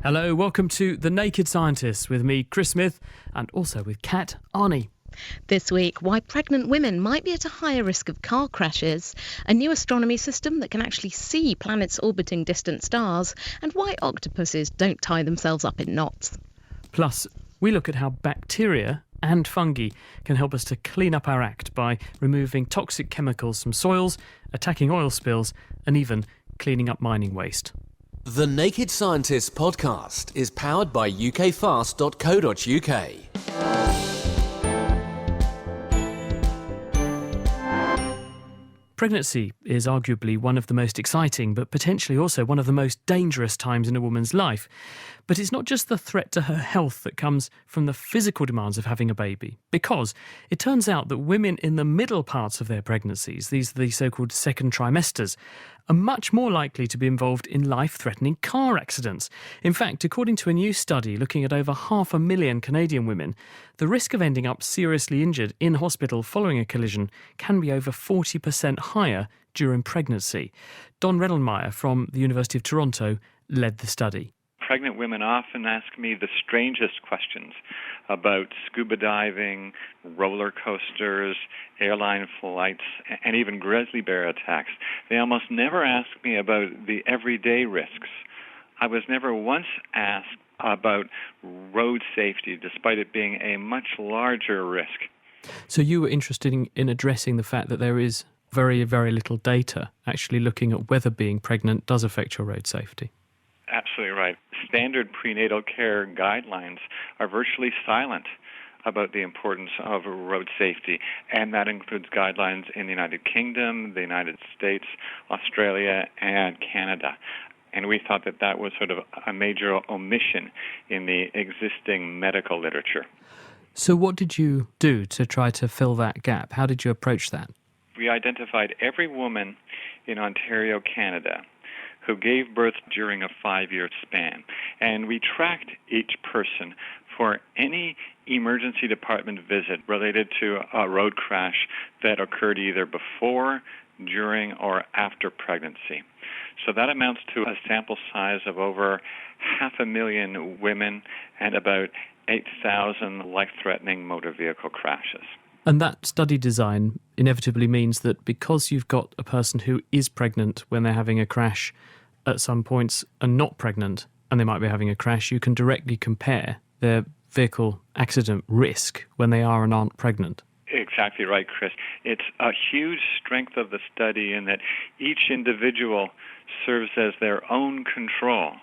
Hello, welcome to The Naked Scientists with me, Chris Smith, and also with Kat Arney. This week, why pregnant women might be at a higher risk of car crashes, a new astronomy system that can actually see planets orbiting distant stars, and why octopuses don't tie themselves up in knots. Plus, we look at how bacteria and fungi can help us to clean up our act by removing toxic chemicals from soils, attacking oil spills, and even cleaning up mining waste. The Naked Scientists podcast is powered by ukfast.co.uk. Pregnancy is arguably one of the most exciting, but potentially also one of the most dangerous times in a woman's life. But it's not just the threat to her health that comes from the physical demands of having a baby, because it turns out that women in the middle parts of their pregnancies, these are the so-called second trimesters, are much more likely to be involved in life-threatening car accidents. In fact, according to a new study looking at over 500,000 Canadian women, the risk of ending up seriously injured in hospital following a collision can be over 40% higher during pregnancy. Don Redelmeier from the University of Toronto led the study. Pregnant women often ask me the strangest questions about scuba diving, roller coasters, airline flights, and even grizzly bear attacks. They almost never ask me about the everyday risks. I was never once asked about road safety, despite it being a much larger risk. So you were interested in addressing the fact that there is very, very little data actually looking at whether being pregnant does affect your road safety. Absolutely right. Standard prenatal care guidelines are virtually silent about the importance of road safety, and that includes guidelines in the United Kingdom, the United States, Australia, and Canada. And we thought that that was sort of a major omission in the existing medical literature. So what did you do to try to fill that gap? How did you approach that? We identified every woman in Ontario, Canada, who gave birth during a 5-year span. And we tracked each person for any emergency department visit related to a road crash that occurred either before, during, or after pregnancy. So that amounts to a sample size of over 500,000 women and about 8,000 life-threatening motor vehicle crashes. And that study design inevitably means that because you've got a person who is pregnant when they're having a crash at some points and not pregnant and they might be having a crash, you can directly compare their vehicle accident risk when they are and aren't pregnant. Exactly right, Chris. It's a huge strength of the study in that each individual serves as their own control,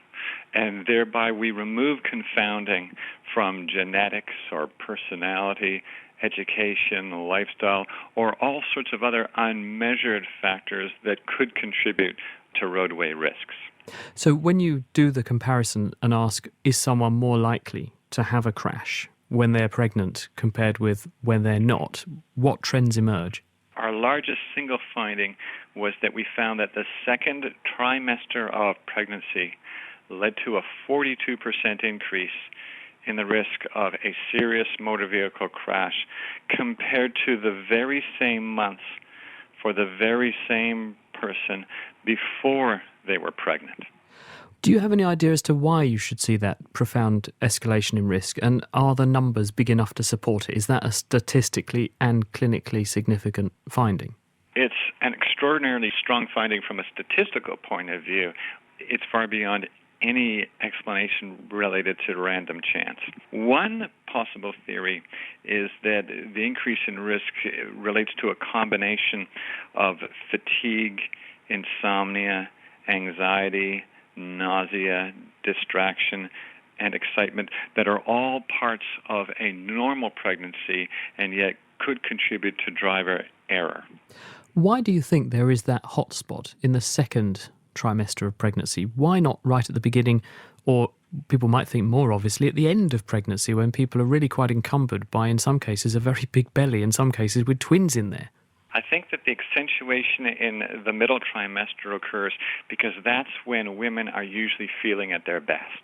and thereby we remove confounding from genetics or personality, education, lifestyle, or all sorts of other unmeasured factors that could contribute to roadway risks. So when you do the comparison and ask, is someone more likely to have a crash when they're pregnant compared with when they're not, what trends emerge? Our largest single finding was that we found that the second trimester of pregnancy led to a 42% increase in the risk of a serious motor vehicle crash compared to the very same months for the very same person before they were pregnant. Do you have any idea as to why you should see that profound escalation in risk? And are the numbers big enough to support it? Is that a statistically and clinically significant finding? It's an extraordinarily strong finding from a statistical point of view. It's far beyond any explanation related to random chance. One possible theory is that the increase in risk relates to a combination of fatigue, insomnia, anxiety, nausea, distraction, and excitement that are all parts of a normal pregnancy and yet could contribute to driver error. Why do you think there is that hotspot in the second trimester of pregnancy? Why not right at the beginning, or people might think more obviously at the end of pregnancy when people are really quite encumbered by, in some cases, a very big belly, in some cases with twins in there? I think that the accentuation in the middle trimester occurs because that's when women are usually feeling at their best.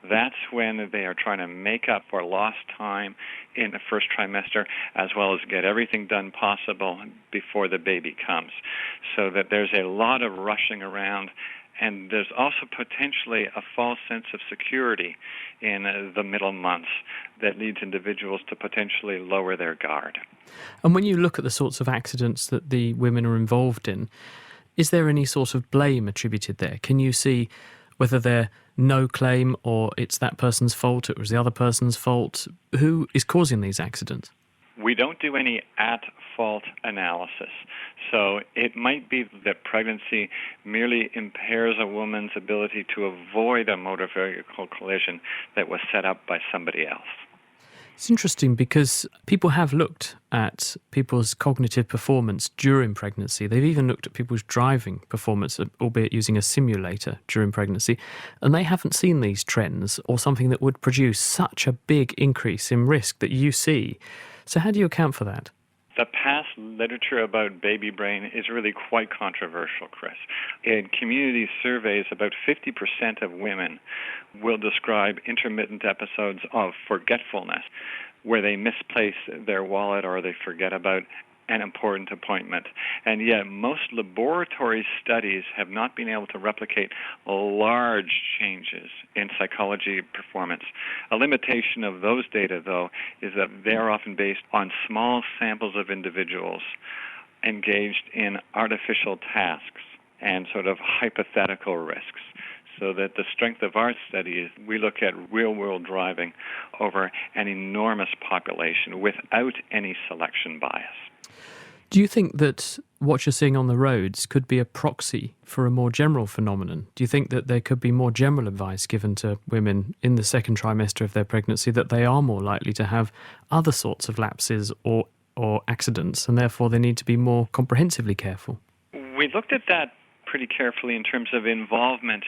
That's when they are trying to make up for lost time in the first trimester, as well as get everything done possible before the baby comes. So that there's a lot of rushing around And there's also potentially a false sense of security in the middle months that leads individuals to potentially lower their guard. And when you look at the sorts of accidents that the women are involved in, is there any sort of blame attributed there? Can you see whether they're no claim or it's that person's fault, it was the other person's fault? Who is causing these accidents? We don't do any at-fault analysis. So it might be that pregnancy merely impairs a woman's ability to avoid a motor vehicle collision that was set up by somebody else. It's interesting because people have looked at people's cognitive performance during pregnancy. They've even looked at people's driving performance, albeit using a simulator during pregnancy, and they haven't seen these trends or something that would produce such a big increase in risk that you see. So how do you account for that? The past literature about baby brain is really quite controversial, Chris. In community surveys, about 50% of women will describe intermittent episodes of forgetfulness, where they misplace their wallet or they forget about an important appointment. And yet most laboratory studies have not been able to replicate large changes in psychology performance. A limitation of those data, though, is that they're often based on small samples of individuals engaged in artificial tasks and sort of hypothetical risks. So that the strength of our study is we look at real-world driving over an enormous population without any selection bias. Do you think that what you're seeing on the roads could be a proxy for a more general phenomenon? Do you think that there could be more general advice given to women in the second trimester of their pregnancy that they are more likely to have other sorts of lapses or accidents, and therefore they need to be more comprehensively careful? We looked at that pretty carefully in terms of involvement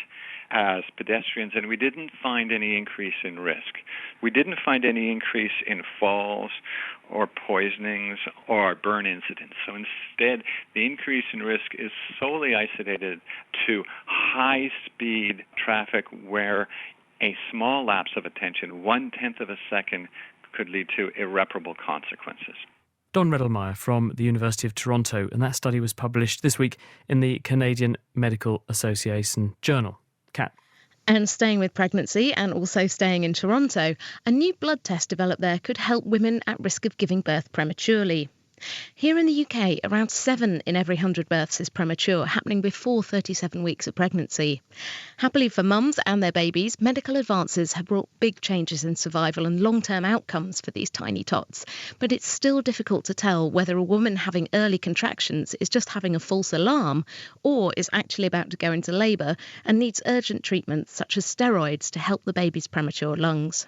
as pedestrians, and we didn't find any increase in risk. We didn't find any increase in falls or poisonings or burn incidents. So instead, the increase in risk is solely isolated to high-speed traffic where a small lapse of attention, 1/10 of a second, could lead to irreparable consequences. Don Redelmeyer from the University of Toronto, and that study was published this week in the Canadian Medical Association Journal. Kat. And staying with pregnancy and also staying in Toronto, a new blood test developed there could help women at risk of giving birth prematurely. Here in the UK, around 7 in every 100 births is premature, happening before 37 weeks of pregnancy. Happily for mums and their babies, medical advances have brought big changes in survival and long-term outcomes for these tiny tots. But it's still difficult to tell whether a woman having early contractions is just having a false alarm or is actually about to go into labour and needs urgent treatments such as steroids to help the baby's premature lungs.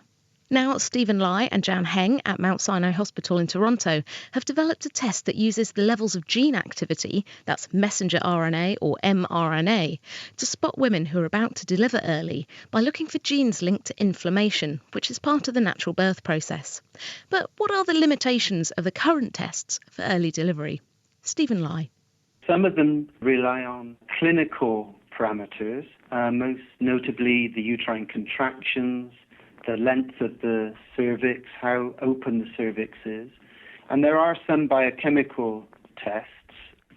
Now, Stephen Lai and Jan Heng at Mount Sinai Hospital in Toronto have developed a test that uses the levels of gene activity, that's messenger RNA or mRNA, to spot women who are about to deliver early by looking for genes linked to inflammation, which is part of the natural birth process. But what are the limitations of the current tests for early delivery? Stephen Lai. Some of them rely on clinical parameters, most notably the uterine contractions, the length of the cervix, how open the cervix is. And there are some biochemical tests.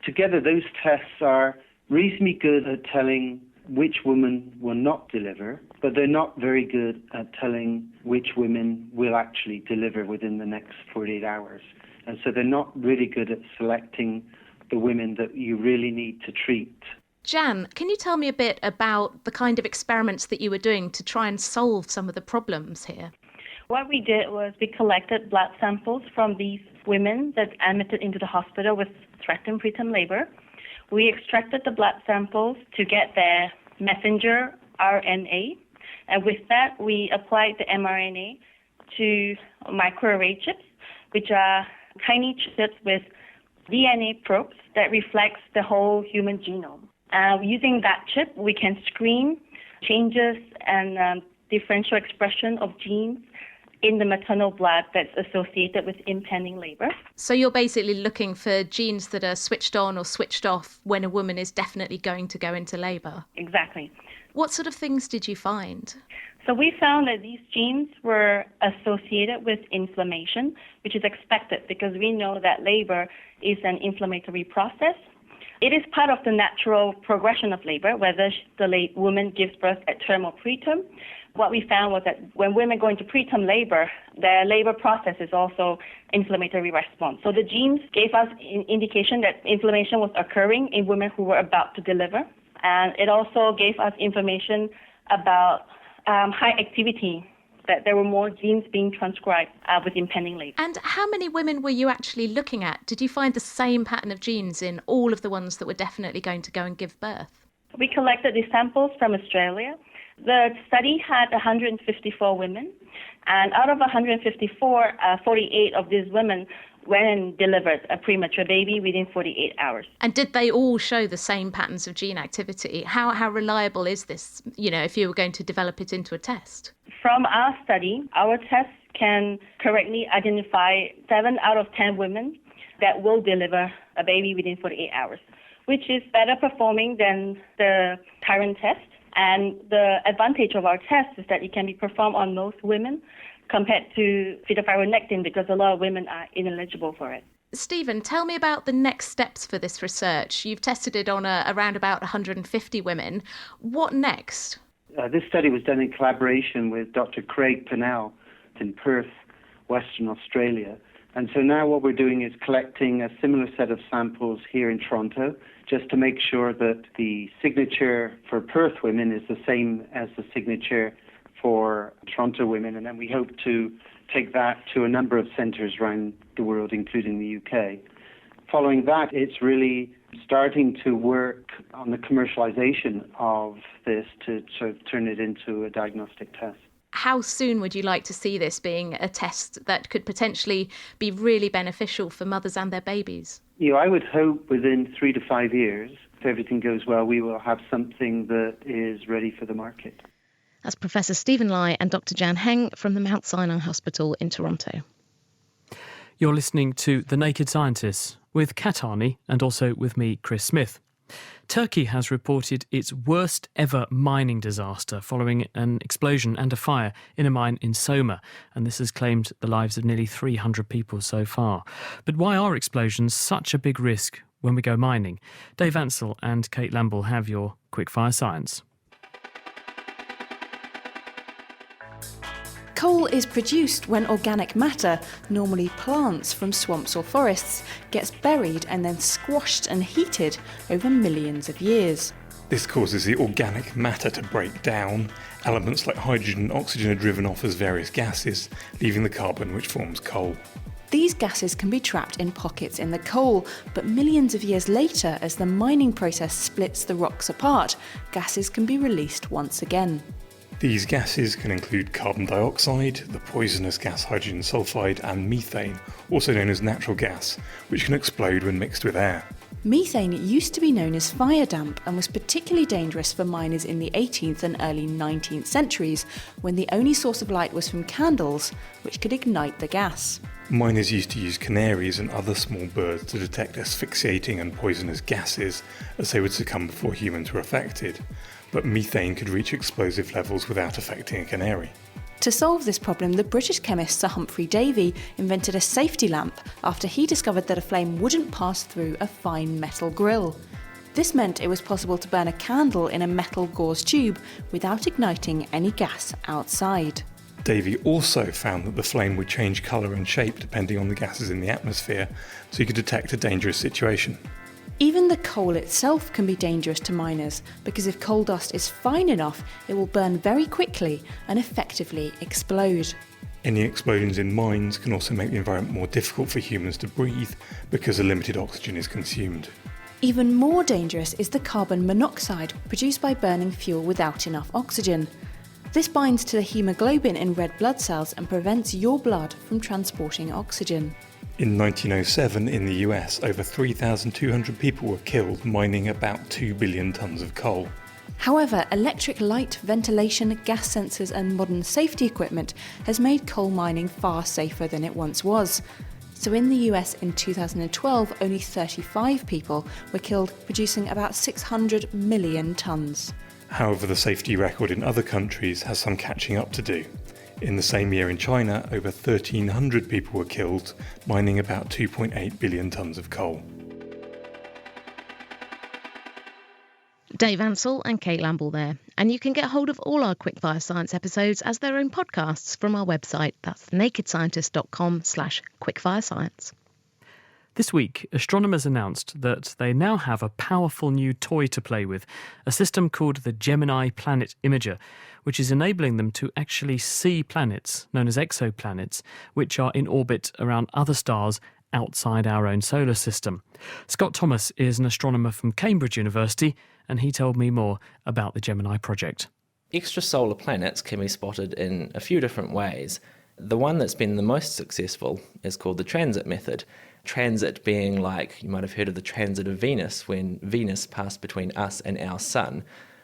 Together, those tests are reasonably good at telling which woman will not deliver, but they're not very good at telling which women will actually deliver within the next 48 hours. And so they're not really good at selecting the women that you really need to treat. Jan, can you tell me a bit about the kind of experiments that you were doing to try and solve some of the problems here? What we did was we collected blood samples from these women that admitted into the hospital with threatened preterm labor. We extracted the blood samples to get their messenger RNA, and with that we applied the mRNA to microarray chips, which are tiny chips with DNA probes that reflects the whole human genome. Using that chip, we can screen changes and differential expression of genes in the maternal blood that's associated with impending labor. So you're basically looking for genes that are switched on or switched off when a woman is definitely going to go into labour. Exactly. What sort of things did you find? So we found that these genes were associated with inflammation, which is expected because we know that labor is an inflammatory process. It is part of the natural progression of labor, whether the woman gives birth at term or preterm. What we found was that when women go into preterm labor, their labor process is also inflammatory response. So the genes gave us an indication that inflammation was occurring in women who were about to deliver. And it also gave us information about high activity, that there were more genes being transcribed with impending labor. And how many women were you actually looking at? Did you find the same pattern of genes in all of the ones that were definitely going to go and give birth? We collected these samples from Australia. The study had 154 women, and out of 154, 48 of these women went and delivered a premature baby within 48 hours. And did they all show the same patterns of gene activity? How reliable is this, if you were going to develop it into a test? From our study, our test can correctly identify 7 out of 10 women that will deliver a baby within 48 hours, which is better performing than the current test. And the advantage of our test is that it can be performed on most women compared to fitofironectin, because a lot of women are ineligible for it. Stephen, tell me about the next steps for this research. You've tested it on around about 150 women. What next? This study was done in collaboration with Dr. Craig Pennell in Perth, Western Australia. And so now what we're doing is collecting a similar set of samples here in Toronto, just to make sure that the signature for Perth women is the same as the signature for Toronto women. And then we hope to take that to a number of centres around the world, including the UK. Following that, it's really starting to work on the commercialisation of this to sort of turn it into a diagnostic test. How soon would you like to see this being a test that could potentially be really beneficial for mothers and their babies? I would hope within 3 to 5 years, if everything goes well, we will have something that is ready for the market. That's Professor Stephen Lai and Dr. Jan Heng from the Mount Sinai Hospital in Toronto. You're listening to The Naked Scientists with Kat Arney and also with me, Chris Smith. Turkey has reported its worst ever mining disaster following an explosion and a fire in a mine in Soma, and this has claimed the lives of nearly 300 people so far. But why are explosions such a big risk when we go mining? Dave Ansell and Kate Lamble have your quickfire science. Coal is produced when organic matter, normally plants from swamps or forests, gets buried and then squashed and heated over millions of years. This causes the organic matter to break down. Elements like hydrogen and oxygen are driven off as various gases, leaving the carbon which forms coal. These gases can be trapped in pockets in the coal, but millions of years later, as the mining process splits the rocks apart, gases can be released once again. These gases can include carbon dioxide, the poisonous gas hydrogen sulfide, and methane, also known as natural gas, which can explode when mixed with air. Methane used to be known as fire damp and was particularly dangerous for miners in the 18th and early 19th centuries, when the only source of light was from candles, which could ignite the gas. Miners used to use canaries and other small birds to detect asphyxiating and poisonous gases, as they would succumb before humans were affected. But methane could reach explosive levels without affecting a canary. To solve this problem, the British chemist Sir Humphrey Davy invented a safety lamp after he discovered that a flame wouldn't pass through a fine metal grill. This meant it was possible to burn a candle in a metal gauze tube without igniting any gas outside. Davy also found that the flame would change colour and shape depending on the gases in the atmosphere, so he could detect a dangerous situation. Even the coal itself can be dangerous to miners, because if coal dust is fine enough, it will burn very quickly and effectively explode. Any explosions in mines can also make the environment more difficult for humans to breathe, because a limited oxygen is consumed. Even more dangerous is the carbon monoxide produced by burning fuel without enough oxygen. This binds to the hemoglobin in red blood cells and prevents your blood from transporting oxygen. In 1907, in the US, over 3,200 people were killed mining about 2 billion tonnes of coal. However, electric light, ventilation, gas sensors and modern safety equipment has made coal mining far safer than it once was. So in the US in 2012, only 35 people were killed producing about 600 million tonnes. However, the safety record in other countries has some catching up to do. In the same year in China, over 1,300 people were killed, mining about 2.8 billion tonnes of coal. Dave Ansell and Kate Lamble there. And you can get hold of all our Quickfire Science episodes as their own podcasts from our website. That's nakedscientist.com/quickfirescience. This week, astronomers announced that they now have a powerful new toy to play with, a system called the Gemini Planet Imager, which is enabling them to actually see planets, known as exoplanets, which are in orbit around other stars outside our own solar system. Scott Thomas is an astronomer from Cambridge University, and he told me more about the Gemini project. Extrasolar planets can be spotted in a few different ways. The one that's been the most successful is called the transit method. Transit being like, you might have heard of the transit of Venus, when Venus passed between us and our sun.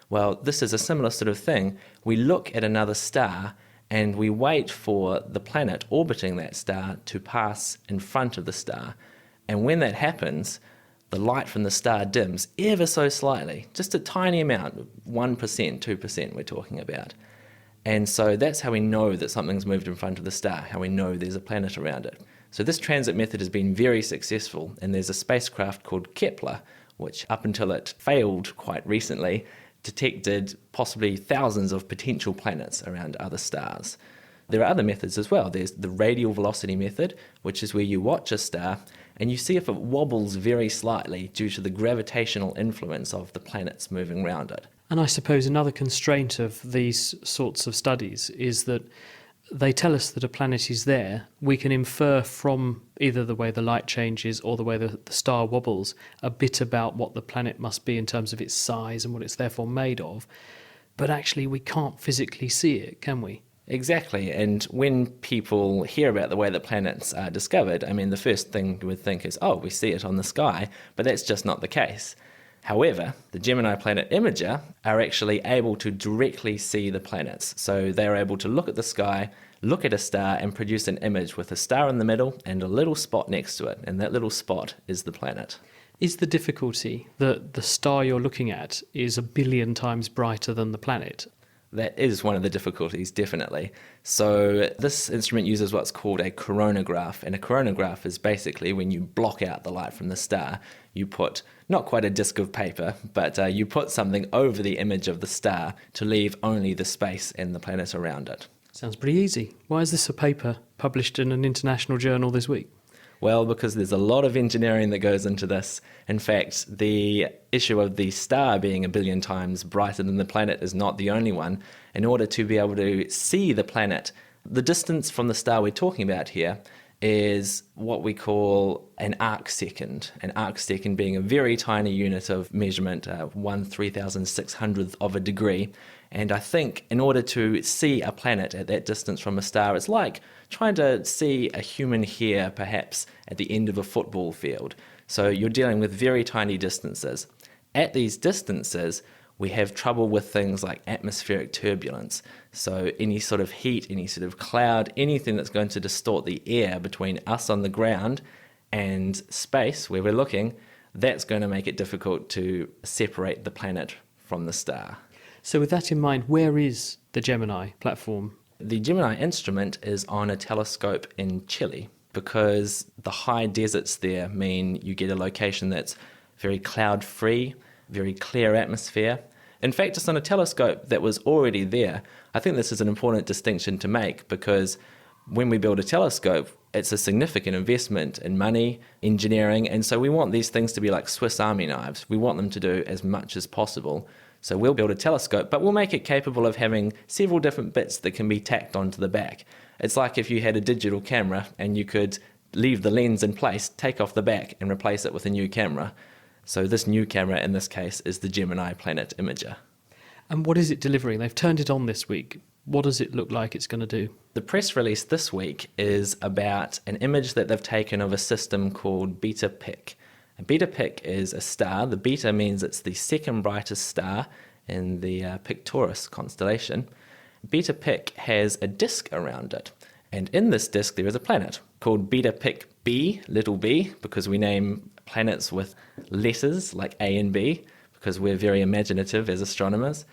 Well, this is a similar sort of thing. We look at another star and we wait for the planet orbiting that star to pass in front of the star. And when that happens, the light from the star dims ever so slightly, just a tiny amount, 1%, 2% we're talking about. And so that's how we know that something's moved in front of the star, how we know there's a planet around it. So this transit method has been very successful, and there's a spacecraft called Kepler, which up until it failed quite recently, detected possibly thousands of potential planets around other stars. There are other methods as well. There's the radial velocity method, which is where you watch a star and you see if it wobbles very slightly due to the gravitational influence of the planets moving around it. And I suppose another constraint of these sorts of studies is that they tell us that a planet is there. We can infer from either the way the light changes or the way the star wobbles a bit about what the planet must be in terms of its size and what it's therefore made of. But actually we can't physically see it, can we? Exactly, and when people hear about the way that planets are discovered, I mean, the first thing you would think is, oh, we see it on the sky, but that's just not the case. However, the Gemini Planet Imager are actually able to directly see the planets. So they're able to look at the sky, look at a star, and produce an image with a star in the middle and a little spot next to it. And that little spot is the planet. Is the difficulty that the star you're looking at is 1 billion times brighter than the planet? That is one of the difficulties, definitely. So this instrument uses what's called a coronagraph, and a coronagraph is basically when you block out the light from the star, you put, not quite a disc of paper, but you put something over the image of the star to leave only the space and the planet around it. Sounds pretty easy. Why is this a paper published in an international journal this week? Well, because there's a lot of engineering that goes into this. In fact, the issue of the star being 1 billion times brighter than the planet is not the only one. In order to be able to see the planet, the distance from the star we're talking about here is what we call an arc second. An arc second being a very tiny unit of measurement, 1/3600th of a degree. And I think in order to see a planet at that distance from a star, it's like trying to see a human hair perhaps at the end of a football field. So you're dealing with very tiny distances. At these distances, we have trouble with things like atmospheric turbulence. So any sort of heat, any sort of cloud, anything that's going to distort the air between us on the ground and space where we're looking, that's going to make it difficult to separate the planet from the star. So with that in mind, where is the Gemini platform? The Gemini instrument is on a telescope in Chile because the high deserts there mean you get a location that's very cloud-free, very clear atmosphere. In fact, it's on a telescope that was already there. I think this is an important distinction to make because when we build a telescope, it's a significant investment in money, engineering, and so we want these things to be like Swiss Army knives. We want them to do as much as possible. So we'll build a telescope, but we'll make it capable of having several different bits that can be tacked onto the back. It's like if you had a digital camera and you could leave the lens in place, take off the back and replace it with a new camera. So this new camera in this case is the Gemini Planet Imager. And what is it delivering? They've turned it on this week. What does it look like it's going to do? The press release this week is about an image that they've taken of a system called Beta Pic. Beta Pic is a star. The beta means it's the second brightest star in the Pictoris constellation. Beta Pic has a disk around it, and in this disk there is a planet called Beta Pic b, little b, because we name planets with letters like A and B, because we're very imaginative as astronomers.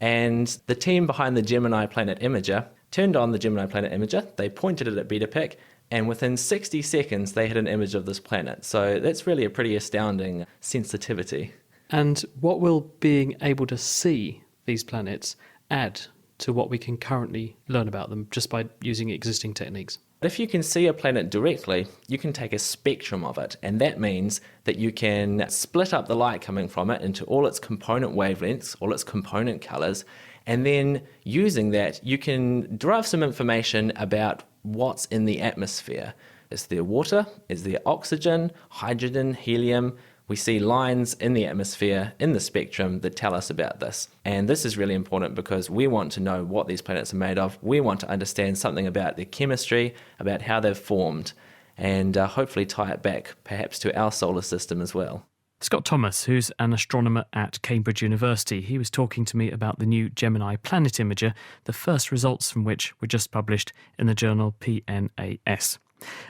And the team behind the Gemini Planet Imager turned on the Gemini Planet Imager, they pointed it at Beta Pic, and within 60 seconds they had an image of this planet. So that's really a pretty astounding sensitivity. And what will being able to see these planets add to what we can currently learn about them just by using existing techniques? If you can see a planet directly, you can take a spectrum of it, and that means that you can split up the light coming from it into all its component wavelengths, all its component colours, and then using that, you can derive some information about what's in the atmosphere. Is there water? Is there oxygen, hydrogen, helium? We see lines in the atmosphere, in the spectrum, that tell us about this. And this is really important because we want to know what these planets are made of. We want to understand something about their chemistry, about how they've formed, and hopefully tie it back perhaps to our solar system as well. Scott Thomas, who's an astronomer at Cambridge University, he was talking to me about the new Gemini Planet Imager, the first results from which were just published in the journal PNAS.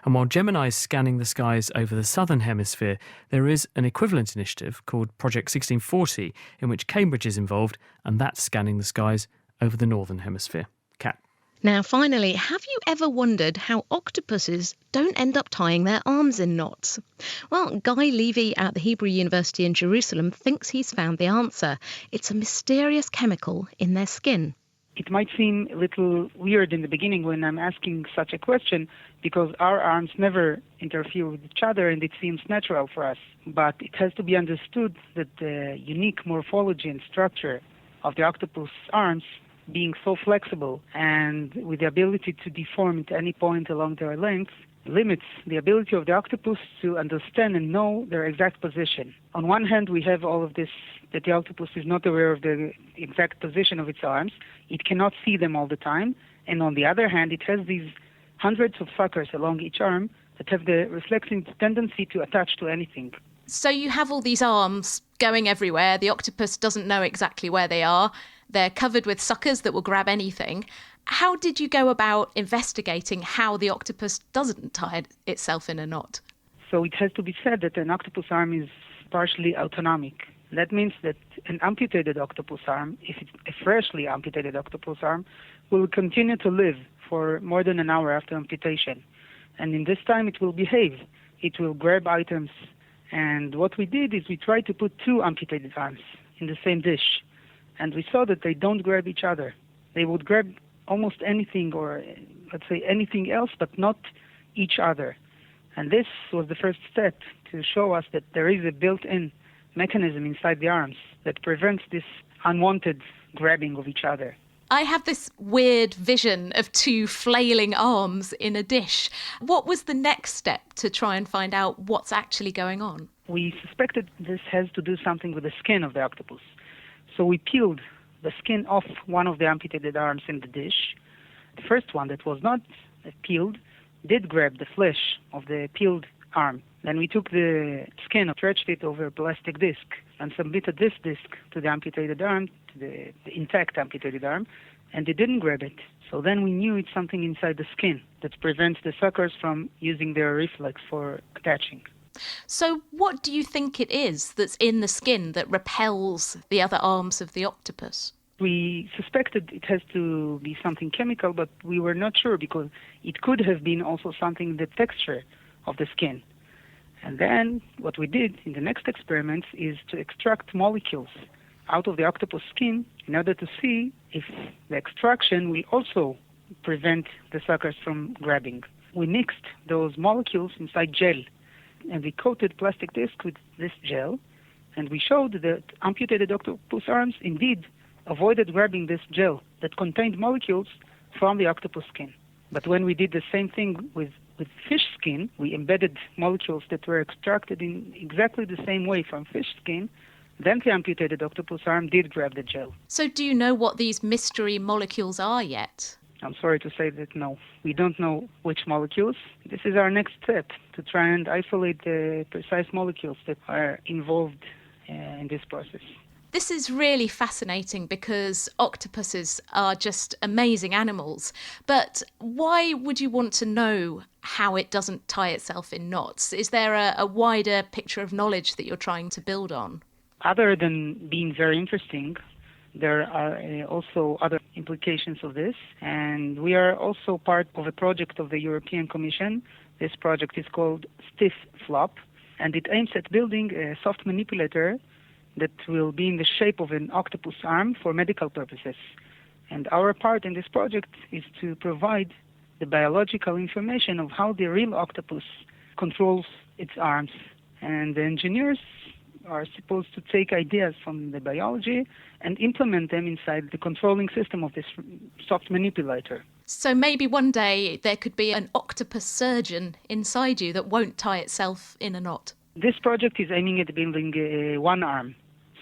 And while Gemini is scanning the skies over the southern hemisphere, there is an equivalent initiative called Project 1640 in which Cambridge is involved, and that's scanning the skies over the northern hemisphere. Kat. Now, finally, have you ever wondered how octopuses don't end up tying their arms in knots? Well, Guy Levy at the Hebrew University in Jerusalem thinks he's found the answer. It's a mysterious chemical in their skin. It might seem a little weird in the beginning when I'm asking such a question because our arms never interfere with each other and it seems natural for us. But it has to be understood that the unique morphology and structure of the octopus arms, being so flexible and with the ability to deform at any point along their length, limits the ability of the octopus to understand and know their exact position. On one hand, we have all of this, that the octopus is not aware of the exact position of its arms. It cannot see them all the time. And on the other hand, it has these hundreds of suckers along each arm that have the reflexing tendency to attach to anything. So you have all these arms going everywhere. The octopus doesn't know exactly where they are. They're covered with suckers that will grab anything. How did you go about investigating how the octopus doesn't tie itself in a knot? So it has to be said that an octopus arm is partially autonomic. That means that an amputated octopus arm, if it's a freshly amputated octopus arm, will continue to live for more than an hour after amputation. And in this time it will behave. It will grab items. And what we did is we tried to put two amputated arms in the same dish. And we saw that they don't grab each other. They would grab almost anything, or let's say anything else, but not each other. And this was the first step to show us that there is a built-in mechanism inside the arms that prevents this unwanted grabbing of each other. I have this weird vision of two flailing arms in a dish. What was the next step to try and find out what's actually going on? We suspected this has to do something with the skin of the octopus. So we peeled the skin off one of the amputated arms in the dish. The first one that was not peeled did grab the flesh of the peeled arm. Then we took the skin, stretched it over a plastic disc, and submitted this disc to the amputated arm, to the intact amputated arm, and it didn't grab it. So then we knew it's something inside the skin that prevents the suckers from using their reflex for attaching. So what do you think it is that's in the skin that repels the other arms of the octopus? We suspected it has to be something chemical, but we were not sure because it could have been also something, the texture of the skin. And then what we did in the next experiments is to extract molecules out of the octopus skin in order to see if the extraction will also prevent the suckers from grabbing. We mixed those molecules inside gel, and we coated plastic disc with this gel, and we showed that amputated octopus arms indeed avoided grabbing this gel that contained molecules from the octopus skin. But when we did the same thing with fish skin, we embedded molecules that were extracted in exactly the same way from fish skin, then the amputated octopus arm did grab the gel. So do you know what these mystery molecules are yet? I'm sorry to say that no, we don't know which molecules. This is our next step, to try and isolate the precise molecules that are involved in this process. This is really fascinating because octopuses are just amazing animals. But why would you want to know how it doesn't tie itself in knots? Is there a wider picture of knowledge that you're trying to build on? Other than being very interesting, there are also other implications of this, and we are also part of a project of the European Commission. This project is called STIF-FLOP, and it aims at building a soft manipulator that will be in the shape of an octopus arm for medical purposes. And our part in this project is to provide the biological information of how the real octopus controls its arms. And the engineers are supposed to take ideas from the biology and implement them inside the controlling system of this soft manipulator. So maybe one day there could be an octopus surgeon inside you that won't tie itself in a knot. This project is aiming at building one arm,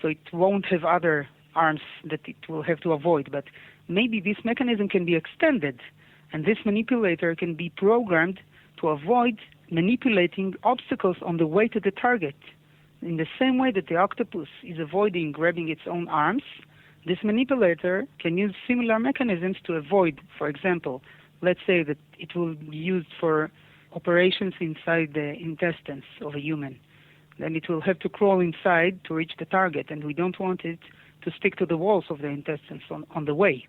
so it won't have other arms that it will have to avoid. But maybe this mechanism can be extended, and this manipulator can be programmed to avoid manipulating obstacles on the way to the target. In the same way that the octopus is avoiding grabbing its own arms, this manipulator can use similar mechanisms to avoid, for example, let's say that it will be used for operations inside the intestines of a human. Then it will have to crawl inside to reach the target, and we don't want it to stick to the walls of the intestines on the way.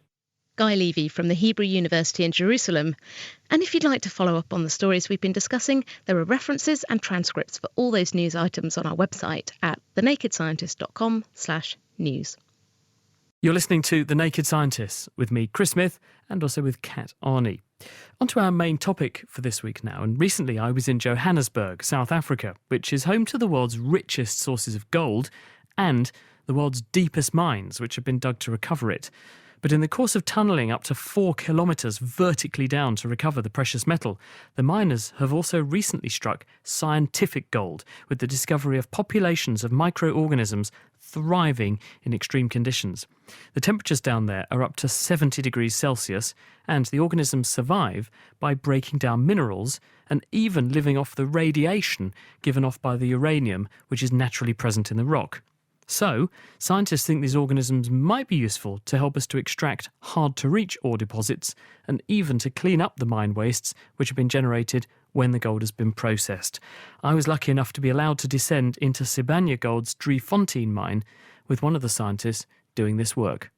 Guy Levy from the Hebrew University in Jerusalem. And if you'd like to follow up on the stories we've been discussing, there are references and transcripts for all those news items on our website at thenakedscientist.com/news. You're listening to The Naked Scientists with me, Chris Smith, and also with Kat Arney. On to our main topic for this week now. And recently I was in Johannesburg, South Africa, which is home to the world's richest sources of gold and the world's deepest mines, which have been dug to recover it. But in the course of tunnelling up to 4 kilometres vertically down to recover the precious metal, the miners have also recently struck scientific gold with the discovery of populations of microorganisms thriving in extreme conditions. The temperatures down there are up to 70 degrees Celsius, and the organisms survive by breaking down minerals and even living off the radiation given off by the uranium which is naturally present in the rock. So, scientists think these organisms might be useful to help us to extract hard-to-reach ore deposits and even to clean up the mine wastes which have been generated when the gold has been processed. I was lucky enough to be allowed to descend into Sibanye Gold's Driefontein mine with one of the scientists doing this work.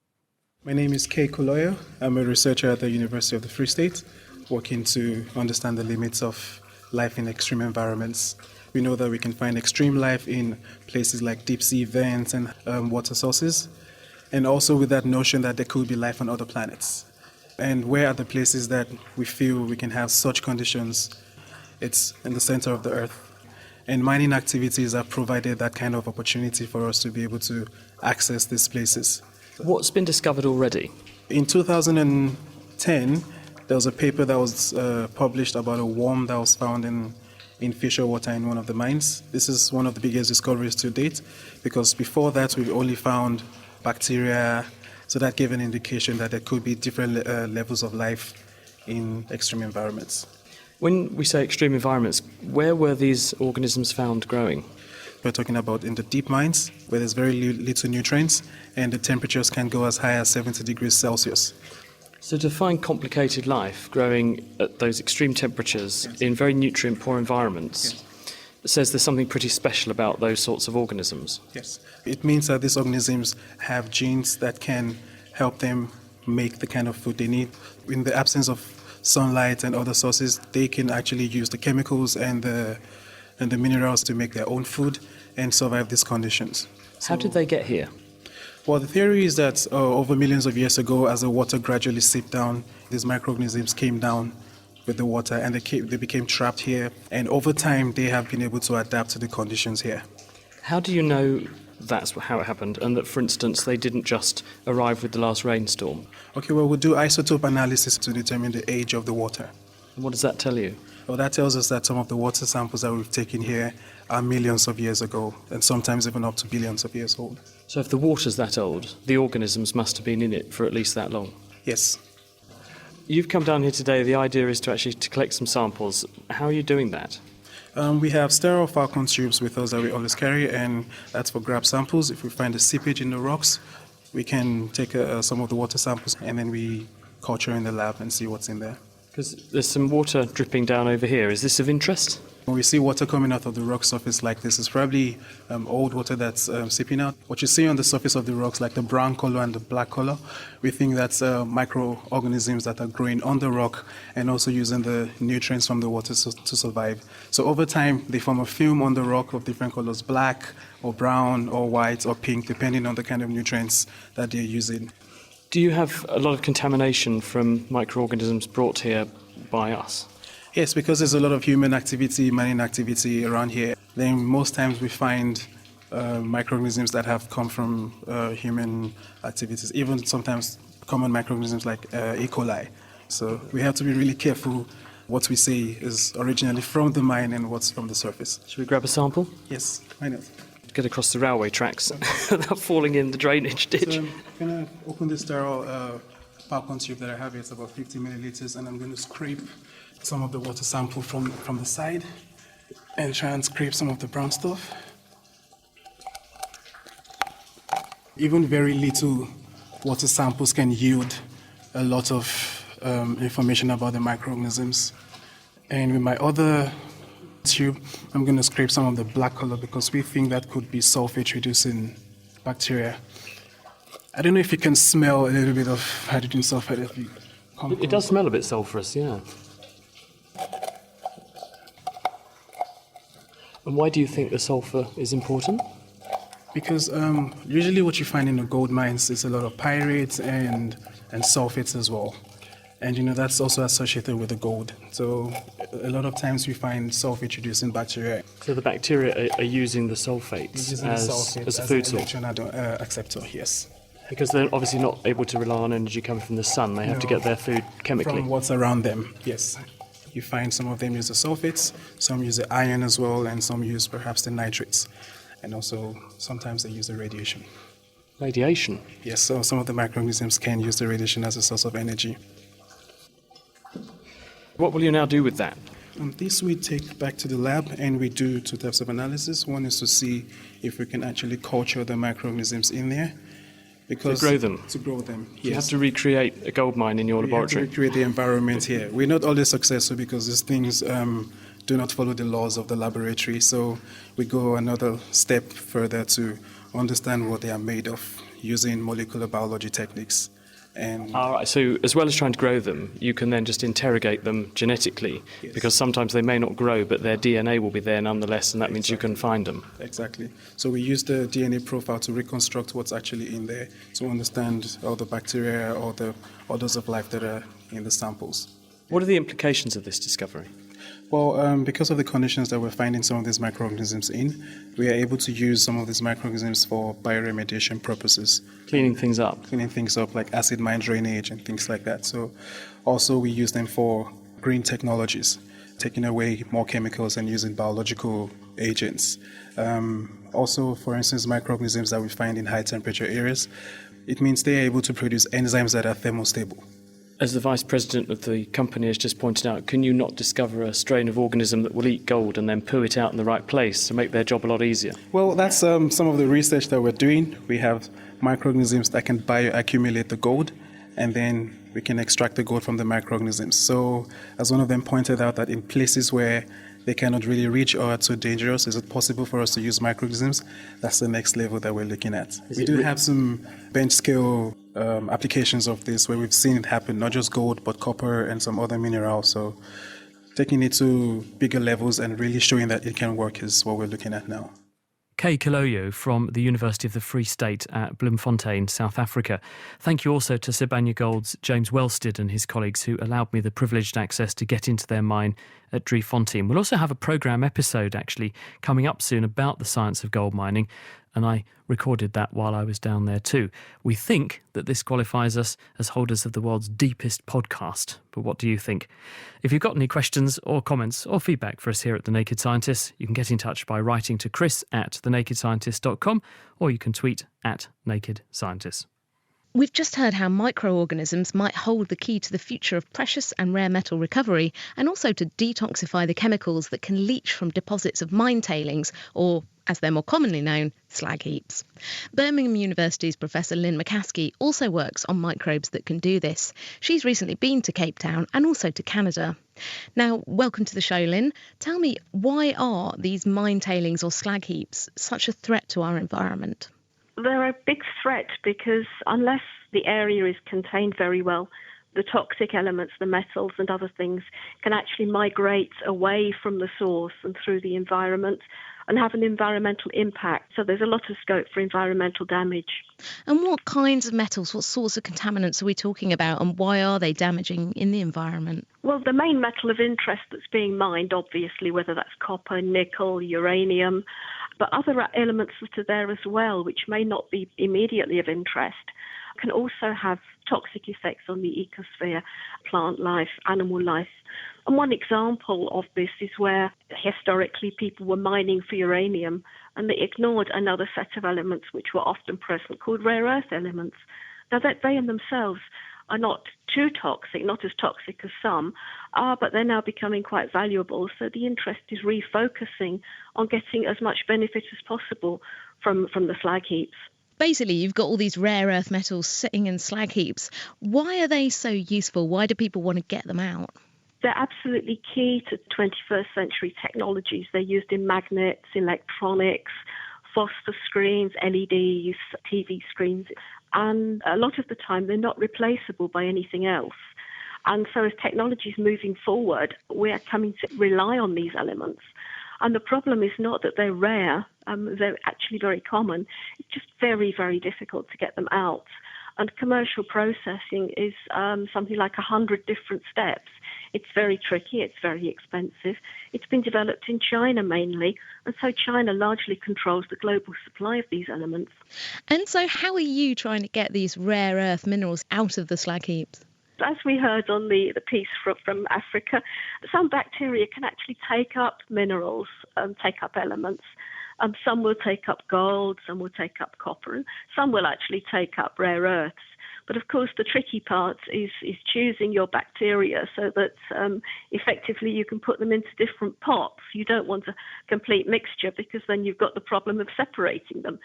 My name is Kay Kuloyo. I'm a researcher at the University of the Free State, working to understand the limits of life in extreme environments. We know that we can find extreme life in places like deep sea vents and water sources, and also with that notion that there could be life on other planets. And where are the places that we feel we can have such conditions? It's in the center of the Earth. And mining activities have provided that kind of opportunity for us to be able to access these places. What's been discovered already? In 2010, there was a paper that was published about a worm that was found in fisher water in one of the mines. This is one of the biggest discoveries to date, because before that we only found bacteria, so that gave an indication that there could be different levels of life in extreme environments. When we say extreme environments, where were these organisms found growing? We're talking about in the deep mines, where there's very little nutrients, and the temperatures can go as high as 70 degrees Celsius. So to find complicated life growing at those extreme temperatures in very nutrient-poor environments, it says there's something pretty special about those sorts of organisms. Yes. It means that these organisms have genes that can help them make the kind of food they need. In the absence of sunlight and other sources, they can actually use the chemicals and the minerals to make their own food and survive these conditions. How did they get here? Well, the theory is that over millions of years ago, as the water gradually seeped down, these microorganisms came down with the water and they became trapped here. And over time, they have been able to adapt to the conditions here. How do you know that's how it happened and that, for instance, they didn't just arrive with the last rainstorm? Okay, well, we do isotope analysis to determine the age of the water. And what does that tell you? Well, that tells us that some of the water samples that we've taken here are millions of years ago, and sometimes even up to billions of years old. So if the water's that old, the organisms must have been in it for at least that long? Yes. You've come down here today, the idea is to actually collect some samples. How are you doing that? We have sterile Falcon tubes with us that we always carry, and that's for grab samples. If we find a seepage in the rocks, we can take some of the water samples and then we culture in the lab and see what's in there. Because there's some water dripping down over here. Is this of interest? When we see water coming out of the rock surface like this, it's probably old water that's seeping out. What you see on the surface of the rocks, like the brown color and the black color, we think that's microorganisms that are growing on the rock and also using the nutrients from the water to survive. So over time, they form a film on the rock of different colors, black or brown or white or pink, depending on the kind of nutrients that they're using. Do you have a lot of contamination from microorganisms brought here by us? Yes, because there's a lot of human activity, mining activity around here. Then most times we find microorganisms that have come from human activities, even sometimes common microorganisms like E. coli. So we have to be really careful what we say is originally from the mine and what's from the surface. Should we grab a sample? Yes, why not? Get across the railway tracks without falling in the drainage ditch. So I'm going to open this sterile Falcon tube that I have here. It's about 50 milliliters, and I'm going to scrape some of the water sample from the side and try and scrape some of the brown stuff. Even very little water samples can yield a lot of information about the microorganisms. And with my other tube, I'm going to scrape some of the black color because we think that could be sulfate-reducing bacteria. I don't know if you can smell a little bit of hydrogen sulfide. It does smell a bit sulfurous, yeah. And why do you think the sulfur is important? Because usually what you find in the gold mines is a lot of pyrites and sulfates as well. And that's also associated with the gold. So a lot of times we find sulfate-reducing bacteria. So the bacteria are using the sulfates as a food source? Acceptor, yes. Because they're obviously not able to rely on energy coming from the sun. They have to get their food chemically. From what's around them, yes. You find some of them use the sulfates, some use the iron as well, and some use perhaps the nitrates. And also sometimes they use the radiation. Radiation? Yes, so some of the microorganisms can use the radiation as a source of energy. What will you now do with that? This we take back to the lab and we do two types of analysis. One is to see if we can actually culture the microorganisms in there. Because to grow them? To grow them, yes. You have to recreate a gold mine in your laboratory? We have to recreate the environment here. We're not always successful because these things do not follow the laws of the laboratory. So we go another step further to understand what they are made of using molecular biology techniques. All right, so as well as trying to grow them, you can then just interrogate them genetically, yes. Because sometimes they may not grow, but their DNA will be there nonetheless, and that means you can find them. Exactly. So we use the DNA profile to reconstruct what's actually in there, to understand all the bacteria or the orders of life that are in the samples. What are the implications of this discovery? Well, because of the conditions that we're finding some of these microorganisms in, we are able to use some of these microorganisms for bioremediation purposes. Cleaning things up? Cleaning things up, like acid mine drainage and things like that. So also we use them for green technologies, taking away more chemicals and using biological agents. Also, for instance, microorganisms that we find in high temperature areas, it means they are able to produce enzymes that are thermostable. As the vice president of the company has just pointed out, can you not discover a strain of organism that will eat gold and then poo it out in the right place to make their job a lot easier? Well, that's some of the research that we're doing. We have microorganisms that can bioaccumulate the gold, and then we can extract the gold from the microorganisms. So, as one of them pointed out, that in places where they cannot really reach or are too dangerous, is it possible for us to use microorganisms? That's the next level that we're looking at. We do have some bench scale applications of this where we've seen it happen, not just gold, but copper and some other minerals. So taking it to bigger levels and really showing that it can work is what we're looking at now. Kay Kaloyo from the University of the Free State at Bloemfontein, South Africa. Thank you also to Sibanye Gold's James Wellstead and his colleagues who allowed me the privileged access to get into their mine at Driefontein. We'll also have a programme episode actually coming up soon about the science of gold mining, and I recorded that while I was down there too. We think that this qualifies us as holders of the world's deepest podcast, but what do you think? If you've got any questions or comments or feedback for us here at The Naked Scientists, you can get in touch by writing to chris@thenakedscientist.com, or you can tweet @nakedscientists. We've just heard how microorganisms might hold the key to the future of precious and rare metal recovery, and also to detoxify the chemicals that can leach from deposits of mine tailings, or, as they're more commonly known, slag heaps. Birmingham University's Professor Lynn McCaskey also works on microbes that can do this. She's recently been to Cape Town and also to Canada. Now, welcome to the show, Lynn. Tell me, why are these mine tailings or slag heaps such a threat to our environment? They're a big threat because unless the area is contained very well, the toxic elements, the metals and other things, can actually migrate away from the source and through the environment and have an environmental impact. So there's a lot of scope for environmental damage. And what kinds of metals, what sorts of contaminants are we talking about, and why are they damaging in the environment? Well, the main metal of interest that's being mined, obviously, whether that's copper, nickel, uranium, but other elements that are there as well, which may not be immediately of interest, can also have toxic effects on the ecosphere, plant life, animal life. And one example of this is where historically people were mining for uranium and they ignored another set of elements which were often present called rare earth elements. Now that they in themselves are not too toxic, not as toxic as some, but they're now becoming quite valuable. So the interest is refocusing on getting as much benefit as possible from the slag heaps. Basically, you've got all these rare earth metals sitting in slag heaps. Why are they so useful? Why do people want to get them out? They're absolutely key to 21st century technologies. They're used in magnets, electronics, phosphor screens, LEDs, TV screens. And a lot of the time, they're not replaceable by anything else. And so as technology is moving forward, we're coming to rely on these elements. And the problem is not that they're rare, they're actually very common. It's just very, very difficult to get them out. And commercial processing is something like 100 different steps. It's very tricky, it's very expensive. It's been developed in China mainly, and so China largely controls the global supply of these elements. And so how are you trying to get these rare earth minerals out of the slag heaps? As we heard on the piece from Africa, some bacteria can actually take up minerals, take up elements. Some will take up gold, some will take up copper, and some will actually take up rare earths. But of course, the tricky part is choosing your bacteria so that effectively you can put them into different pots. You don't want a complete mixture because then you've got the problem of separating them.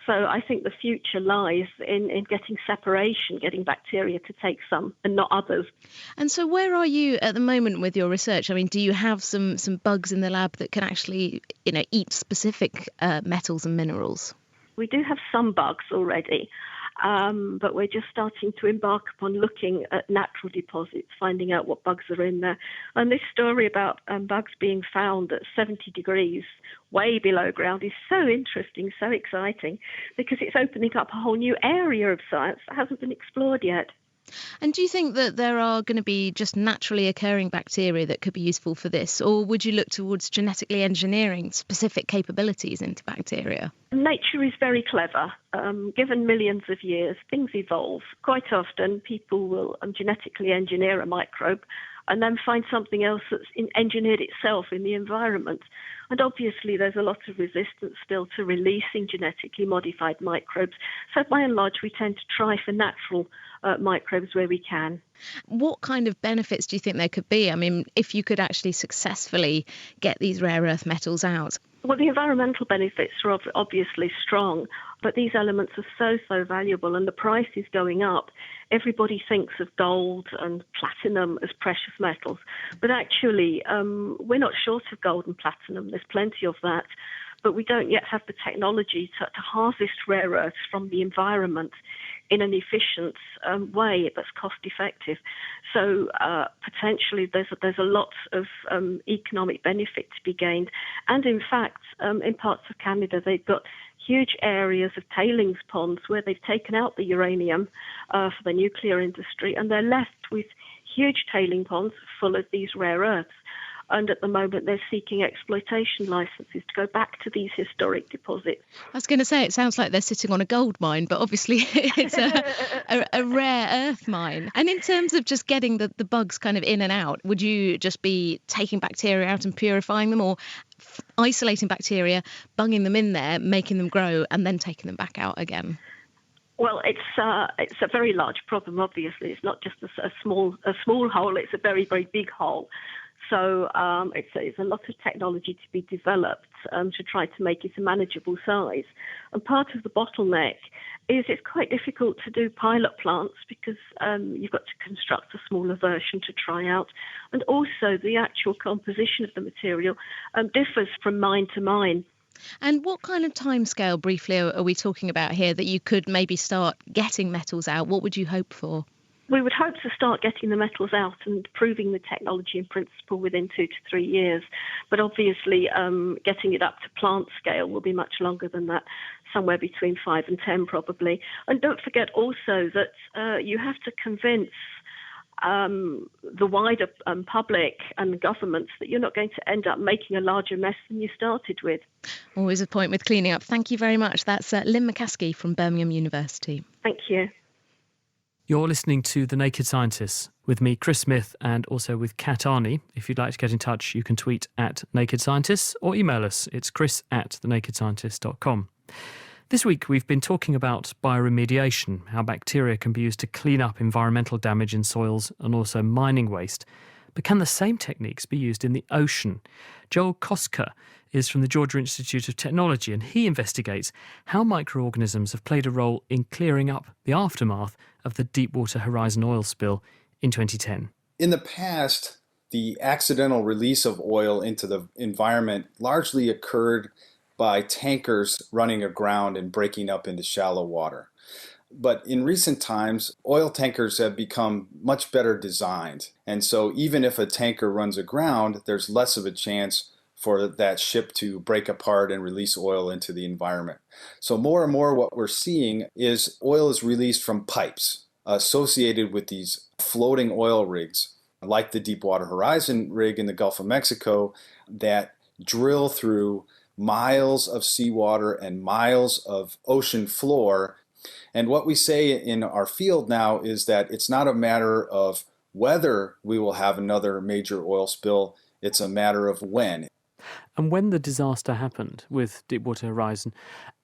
So I think the future lies in getting separation, getting bacteria to take some and not others. And so where are you at the moment with your research? I mean, do you have some bugs in the lab that can actually, eat specific metals and minerals? We do have some bugs already. But we're just starting to embark upon looking at natural deposits, finding out what bugs are in there. And this story about bugs being found at 70 degrees, way below ground, is so interesting, so exciting, because it's opening up a whole new area of science that hasn't been explored yet. And do you think that there are going to be just naturally occurring bacteria that could be useful for this? Or would you look towards genetically engineering specific capabilities into bacteria? Nature is very clever. Given millions of years, things evolve. Quite often, people will genetically engineer a microbe and then find something else that's engineered itself in the environment. And obviously, there's a lot of resistance still to releasing genetically modified microbes. So by and large, we tend to try for natural microbes where we can. What kind of benefits do you think there could be? I mean, if you could actually successfully get these rare earth metals out? Well, the environmental benefits are obviously strong, but these elements are so valuable and the price is going up. Everybody thinks of gold and platinum as precious metals, but actually we're not short of gold and platinum. There's plenty of that, but we don't yet have the technology to harvest rare earths from the environment in an efficient way that's cost effective. So potentially there's a lot of economic benefit to be gained. And in fact, in parts of Canada, they've got huge areas of tailings ponds where they've taken out the uranium for the nuclear industry, and they're left with huge tailing ponds full of these rare earths. And at the moment, they're seeking exploitation licenses to go back to these historic deposits. I was going to say, it sounds like they're sitting on a gold mine, but obviously it's a rare earth mine. And in terms of just getting the bugs kind of in and out, would you just be taking bacteria out and purifying them, or isolating bacteria, bunging them in there, making them grow, and then taking them back out again? Well, it's a very large problem, obviously. It's not just a small hole, it's a very, very big hole. So it's a lot of technology to be developed to try to make it a manageable size. And part of the bottleneck is it's quite difficult to do pilot plants because you've got to construct a smaller version to try out. And also the actual composition of the material differs from mine to mine. And what kind of timescale, briefly, are we talking about here that you could maybe start getting metals out? What would you hope for? We would hope to start getting the metals out and proving the technology in principle within 2 to 3 years. But obviously, getting it up to plant scale will be much longer than that, somewhere between 5 and 10 probably. And don't forget also that you have to convince the wider public and governments that you're not going to end up making a larger mess than you started with. Always a point with cleaning up. Thank you very much. That's Lynn McCaskey from Birmingham University. Thank you. You're listening to The Naked Scientists with me, Chris Smith, and also with Kat Arney. If you'd like to get in touch, you can tweet at Naked Scientists or email us. It's chris@thenakedscientist.com. This week, we've been talking about bioremediation, how bacteria can be used to clean up environmental damage in soils and also mining waste. But can the same techniques be used in the ocean? Joel Koska is from the Georgia Institute of Technology, and he investigates how microorganisms have played a role in clearing up the aftermath of the Deepwater Horizon oil spill in 2010. In the past, the accidental release of oil into the environment largely occurred by tankers running aground and breaking up into shallow water. But in recent times, oil tankers have become much better designed. And so even if a tanker runs aground, there's less of a chance for that ship to break apart and release oil into the environment. So more and more what we're seeing is oil is released from pipes associated with these floating oil rigs, like the Deepwater Horizon rig in the Gulf of Mexico, that drill through miles of seawater and miles of ocean floor. And what we say in our field now is that it's not a matter of whether we will have another major oil spill, it's a matter of when. And when the disaster happened with Deepwater Horizon,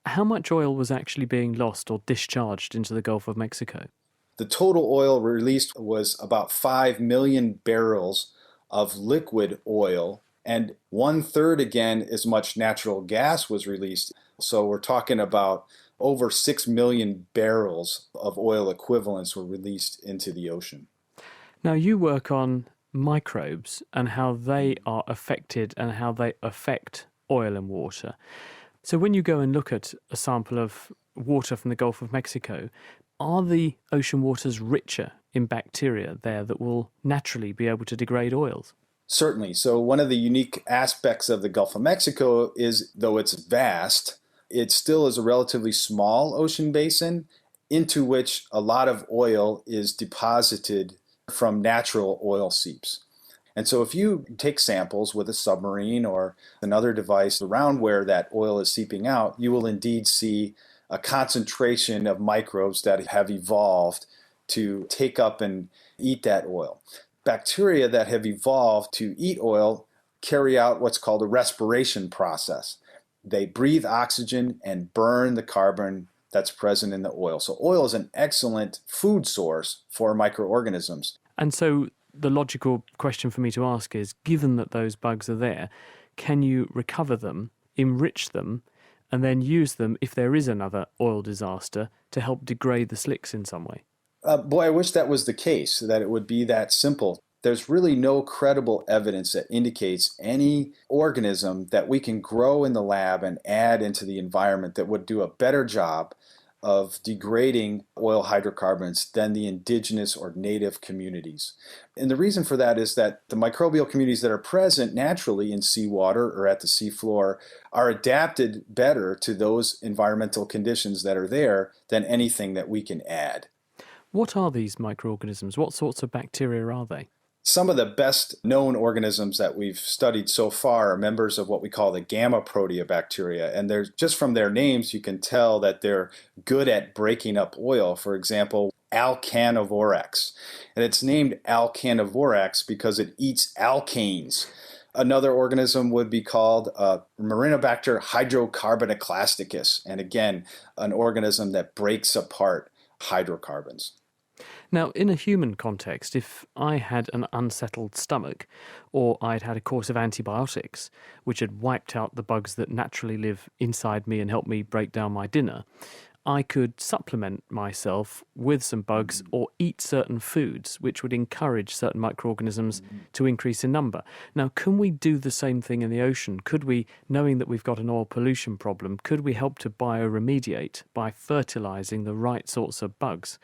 how much oil was actually being lost or discharged into the Gulf of Mexico? The total oil released was about 5 million barrels of liquid oil, and 1/3 again as much natural gas was released. So we're talking about over 6 million barrels of oil equivalents were released into the ocean. Now, you work on microbes and how they are affected and how they affect oil and water. So when you go and look at a sample of water from the Gulf of Mexico, are the ocean waters richer in bacteria there that will naturally be able to degrade oils? Certainly. So one of the unique aspects of the Gulf of Mexico is, though it's vast, it still is a relatively small ocean basin into which a lot of oil is deposited from natural oil seeps. And so if you take samples with a submarine or another device around where that oil is seeping out, you will indeed see a concentration of microbes that have evolved to take up and eat that oil. Bacteria that have evolved to eat oil carry out what's called a respiration process. They breathe oxygen and burn the carbon that's present in the oil. So oil is an excellent food source for microorganisms. And so the logical question for me to ask is, given that those bugs are there, can you recover them, enrich them, and then use them if there is another oil disaster to help degrade the slicks in some way? Boy, I wish that was the case, that it would be that simple. There's really no credible evidence that indicates any organism that we can grow in the lab and add into the environment that would do a better job of degrading oil hydrocarbons than the indigenous or native communities. And the reason for that is that the microbial communities that are present naturally in seawater or at the seafloor are adapted better to those environmental conditions that are there than anything that we can add. What are these microorganisms? What sorts of bacteria are they? Some of the best known organisms that we've studied so far are members of what we call the gamma proteobacteria. And they're, just from their names, you can tell that they're good at breaking up oil. For example, Alcanivorax. And it's named Alcanivorax because it eats alkanes. Another organism would be called Marinobacter hydrocarbonoclasticus. And again, an organism that breaks apart hydrocarbons. Now, in a human context, if I had an unsettled stomach, or I'd had a course of antibiotics, which had wiped out the bugs that naturally live inside me and help me break down my dinner, I could supplement myself with some bugs or eat certain foods which would encourage certain microorganisms to increase in number. Now, can we do the same thing in the ocean? Could we, knowing that we've got an oil pollution problem, could we help to bioremediate by fertilising the right sorts of bugs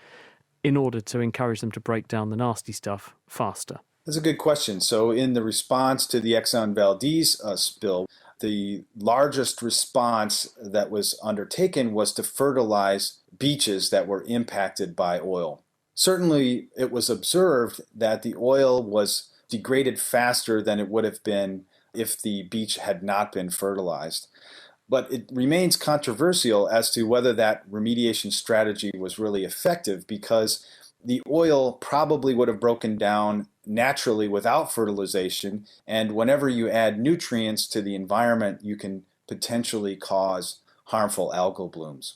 in order to encourage them to break down the nasty stuff faster? That's a good question. So in the response to the Exxon Valdez spill, the largest response that was undertaken was to fertilize beaches that were impacted by oil. Certainly, it was observed that the oil was degraded faster than it would have been if the beach had not been fertilized. But it remains controversial as to whether that remediation strategy was really effective, because the oil probably would have broken down naturally without fertilization, and whenever you add nutrients to the environment, you can potentially cause harmful algal blooms.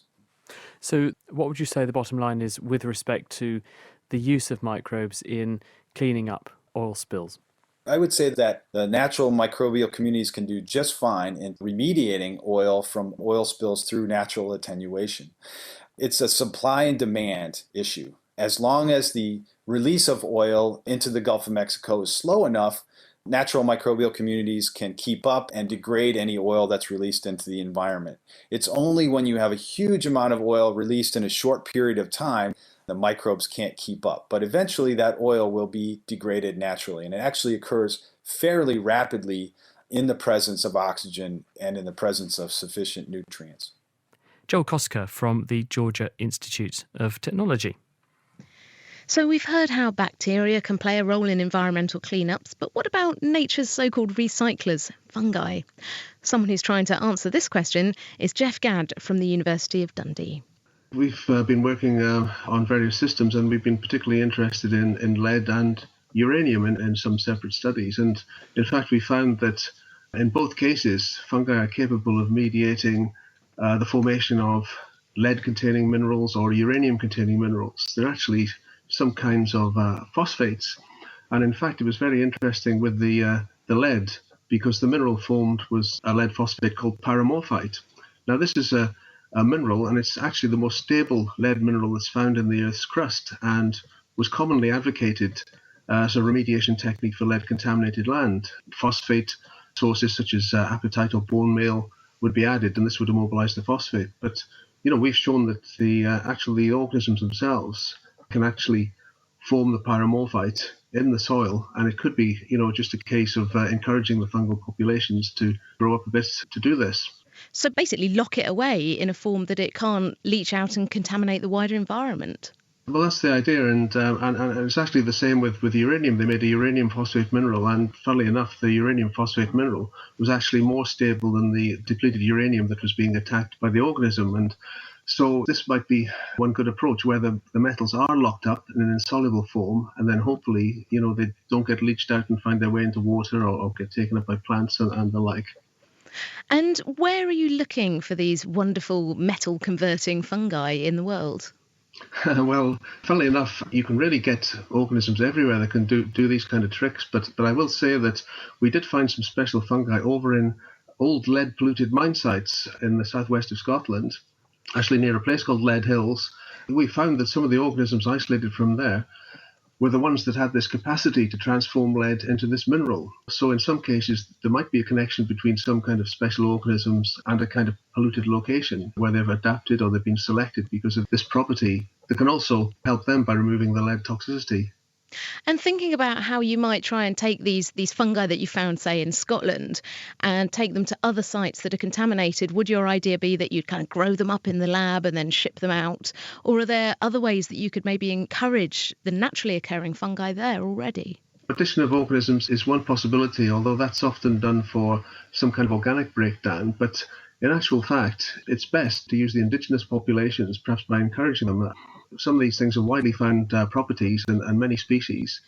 So what would you say the bottom line is with respect to the use of microbes in cleaning up oil spills? I would say that the natural microbial communities can do just fine in remediating oil from oil spills through natural attenuation. It's a supply and demand issue. As long as the release of oil into the Gulf of Mexico is slow enough, natural microbial communities can keep up and degrade any oil that's released into the environment. It's only when you have a huge amount of oil released in a short period of time the microbes can't keep up. But eventually that oil will be degraded naturally, and it actually occurs fairly rapidly in the presence of oxygen and in the presence of sufficient nutrients. Joel Koska from the Georgia Institute of Technology. So we've heard how bacteria can play a role in environmental cleanups, but what about nature's so-called recyclers, fungi? Someone who's trying to answer this question is Jeff Gadd from the University of Dundee. We've been working on various systems, and we've been particularly interested in lead and uranium in some separate studies. And in fact, we found that in both cases, fungi are capable of mediating the formation of lead-containing minerals or uranium-containing minerals. They're actually some kinds of phosphates. And in fact, it was very interesting with the lead, because the mineral formed was a lead phosphate called pyramorphite. Now, this is a mineral, and it's actually the most stable lead mineral that's found in the Earth's crust, and was commonly advocated as a remediation technique for lead-contaminated land. Phosphate sources such as apatite or bone meal would be added, and this would immobilize the phosphate. But, we've shown that the organisms themselves can actually form the pyramorphite in the soil, and it could be, just a case of encouraging the fungal populations to grow up a bit to do this. So basically lock it away in a form that it can't leach out and contaminate the wider environment. Well, that's the idea, and it's actually the same with uranium. They made a uranium phosphate mineral, and funnily enough, the uranium phosphate mineral was actually more stable than the depleted uranium that was being attacked by the organism. And so this might be one good approach, where the metals are locked up in an insoluble form, and then hopefully, they don't get leached out and find their way into water or get taken up by plants and the like. And where are you looking for these wonderful metal-converting fungi in the world? Well, funnily enough, you can really get organisms everywhere that can do these kind of tricks. But I will say that we did find some special fungi over in old lead-polluted mine sites in the southwest of Scotland, actually near a place called Lead Hills. We found that some of the organisms isolated from there were the ones that had this capacity to transform lead into this mineral. So in some cases, there might be a connection between some kind of special organisms and a kind of polluted location where they've adapted or they've been selected because of this property that can also help them by removing the lead toxicity. And thinking about how you might try and take these fungi that you found, say, in Scotland, and take them to other sites that are contaminated, would your idea be that you'd kind of grow them up in the lab and then ship them out? Or are there other ways that you could maybe encourage the naturally occurring fungi there already? Addition of organisms is one possibility, although that's often done for some kind of organic breakdown. But in actual fact, it's best to use the indigenous populations, perhaps by encouraging them. Some of these things are widely found properties in many species.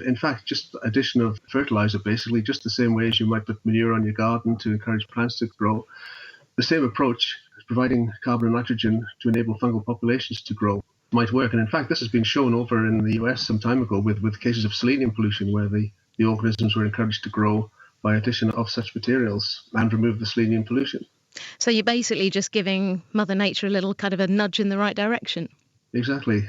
In fact, just addition of fertilizer, basically, just the same way as you might put manure on your garden to encourage plants to grow. The same approach is providing carbon and nitrogen to enable fungal populations to grow. might work. And in fact, this has been shown over in the US some time ago with cases of selenium pollution, where the organisms were encouraged to grow by addition of such materials and remove the selenium pollution. So you're basically just giving Mother Nature a little kind of a nudge in the right direction. Exactly.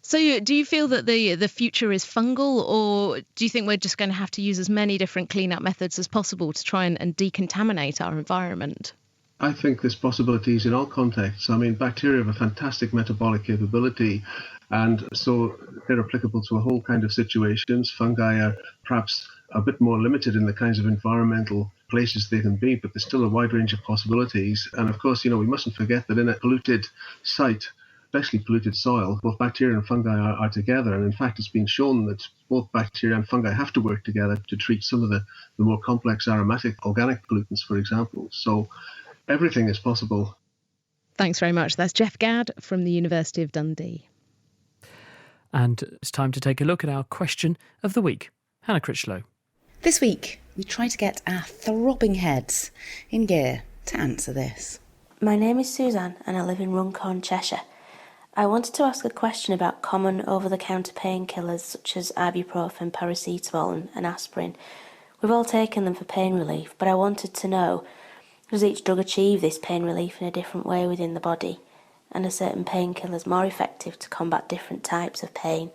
So do you feel that the future is fungal, or do you think we're just going to have to use as many different clean-up methods as possible to try and decontaminate our environment? I think there's possibilities in all contexts. I mean, bacteria have a fantastic metabolic capability, and so they're applicable to a whole kind of situations. Fungi are perhaps a bit more limited in the kinds of environmental places they can be, but there's still a wide range of possibilities. And of course, we mustn't forget that in a polluted site, especially polluted soil, both bacteria and fungi are together. And in fact, it's been shown that both bacteria and fungi have to work together to treat some of the more complex aromatic organic pollutants, for example. So everything is possible. Thanks very much. That's Jeff Gadd from the University of Dundee. And it's time to take a look at our question of the week. Hannah Critchlow. This week, we try to get our throbbing heads in gear to answer this. My name is Suzanne and I live in Runcorn, Cheshire. I wanted to ask a question about common over-the-counter painkillers such as ibuprofen, paracetamol and aspirin. We've all taken them for pain relief, but I wanted to know, does each drug achieve this pain relief in a different way within the body? And are certain painkillers more effective to combat different types of pain?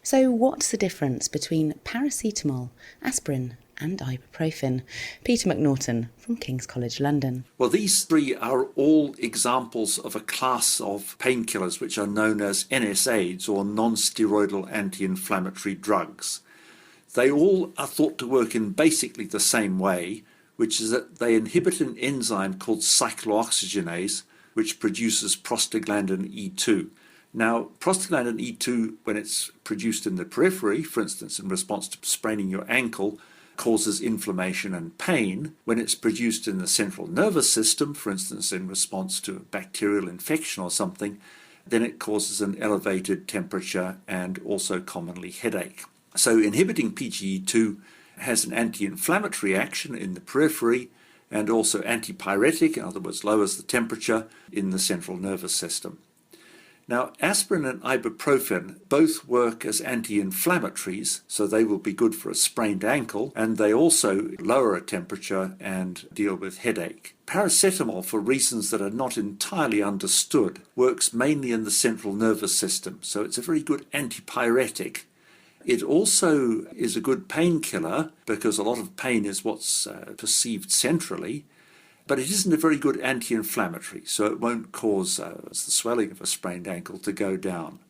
So what's the difference between paracetamol, aspirin and ibuprofen? Peter McNaughton from King's College London. Well, these three are all examples of a class of painkillers which are known as NSAIDs, or non-steroidal anti-inflammatory drugs. They all are thought to work in basically the same way, which is that they inhibit an enzyme called cyclooxygenase, which produces prostaglandin E2. Now, prostaglandin E2, when it's produced in the periphery, for instance, in response to spraining your ankle, causes inflammation and pain. When it's produced in the central nervous system, for instance, in response to a bacterial infection or something, then it causes an elevated temperature and also commonly headache. So inhibiting PGE2 has an anti-inflammatory action in the periphery and also antipyretic, in other words, lowers the temperature in the central nervous system. Now, aspirin and ibuprofen both work as anti-inflammatories, so they will be good for a sprained ankle, and they also lower a temperature and deal with headache. Paracetamol, for reasons that are not entirely understood, works mainly in the central nervous system, so it's a very good antipyretic. It also is a good painkiller because a lot of pain is what's perceived centrally, but it isn't a very good anti-inflammatory, so it won't cause the swelling of a sprained ankle to go down.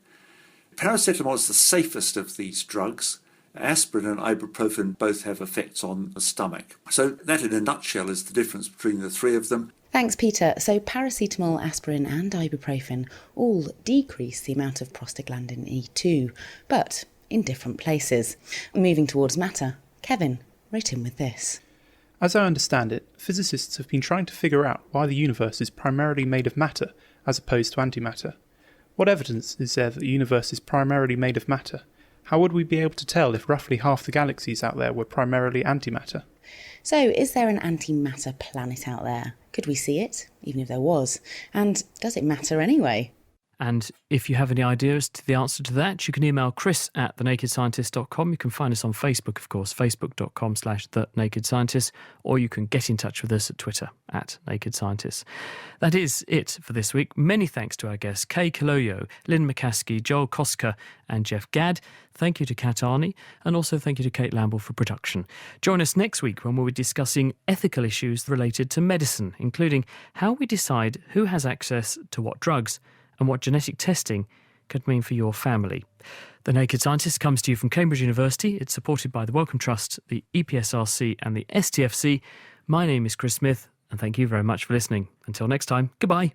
Paracetamol is the safest of these drugs. Aspirin and ibuprofen both have effects on the stomach. So that in a nutshell is the difference between the three of them. Thanks, Peter. So paracetamol, aspirin and ibuprofen all decrease the amount of prostaglandin E2, but in different places. Moving towards matter, Kevin wrote in with this. As I understand it, physicists have been trying to figure out why the universe is primarily made of matter as opposed to antimatter. What evidence is there that the universe is primarily made of matter? How would we be able to tell if roughly half the galaxies out there were primarily antimatter? So, is there an antimatter planet out there? Could we see it, even if there was? And does it matter anyway? And if you have any ideas to the answer to that, you can email chris@thenakedscientist.com. You can find us on Facebook, of course, facebook.com/thenakedscientist, or you can get in touch with us at Twitter @nakedscientists. That is it for this week. Many thanks to our guests, Kay Kaloyo, Lynn McCaskey, Joel Koska and Jeff Gadd. Thank you to Kat Arney, and also thank you to Kate Lamble for production. Join us next week when we'll be discussing ethical issues related to medicine, including how we decide who has access to what drugs and what genetic testing could mean for your family. The Naked Scientist comes to you from Cambridge University. It's supported by the Wellcome Trust, the EPSRC and the STFC. My name is Chris Smith, and thank you very much for listening. Until next time, goodbye.